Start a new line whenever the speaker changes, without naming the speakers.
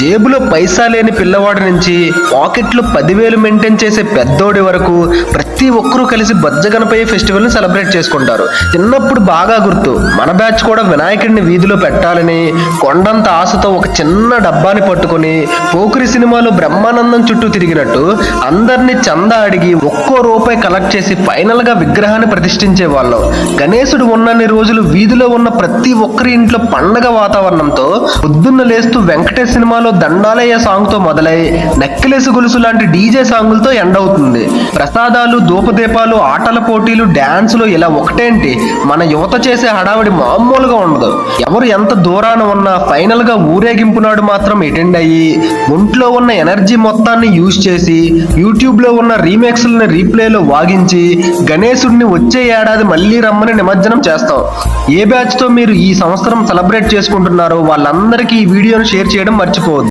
జేబులో పైసా లేని పిల్లవాడి నుంచి పాకెట్లో 10,000 మెయింటైన్ చేసే పెద్దోడి వరకు ప్రతి ఒక్కరూ కలిసి బొజ్జగనపయ్య ఫెస్టివల్ ని సెలబ్రేట్ చేసుకుంటారు. చిన్నప్పుడు బాగా గుర్తు, మన బ్యాచ్ కూడా వినాయకుడిని వీధిలో పెట్టాలని కొండంత ఆశతో ఒక చిన్న డబ్బాని పట్టుకుని పోకిరి సినిమాలో బ్రహ్మానందం చుట్టూ తిరిగినట్టు అందరినీ చందా అడిగి ఒక్కో రూపాయి కలెక్ట్ చేసి ఫైనల్ గా విగ్రహాన్ని ప్రతిష్ఠించే వాళ్ళం. గణేశుడు ఉన్నన్ని రోజులు వీధిలో ఉన్న ప్రతి ఒక్కరి ఇంట్లో పండగ వాతావరణంతో పొద్దున్న లేస్తూ వెంకటేష్ సినిమాలో దండాలయ్య సాంగ్ తో మొదలై నెక్లెస్ గొలుసు లాంటి డీజే సాంగులతో ఎండ్ అవుతుంది. ప్రసాదాలు, ధూపదీపాలు, ఆటల పోటీలు, డాన్సులు ఇలా ఒకటేంటి మన యువత చేసే హడావిడి మామూలుగా ఉండదు. ఎవరు ఎంత దూరాన ఉన్నా ఫైనల్ గా ఊరేగింపు నాడు మాత్రం అటెండ్ అయ్యి ఒంట్లో ఉన్న ఎనర్జీ మొత్తాన్ని యూజ్ చేసి యూట్యూబ్ లో ఉన్న రీమేక్స్లని రీప్లేలో వాగించి గణేశుడిని వచ్చే ఏడాది మళ్ళీ రమ్మని నిమజ్జనం చేస్తాం. ఏ బ్యాచ్ తో మీరు ఈ సంవత్సరం సెలబ్రేట్ చేసుకుంటున్నారో వాళ్ళందరికీ ఈ వీడియోను షేర్ చేయడం మర్చిపోవద్దు.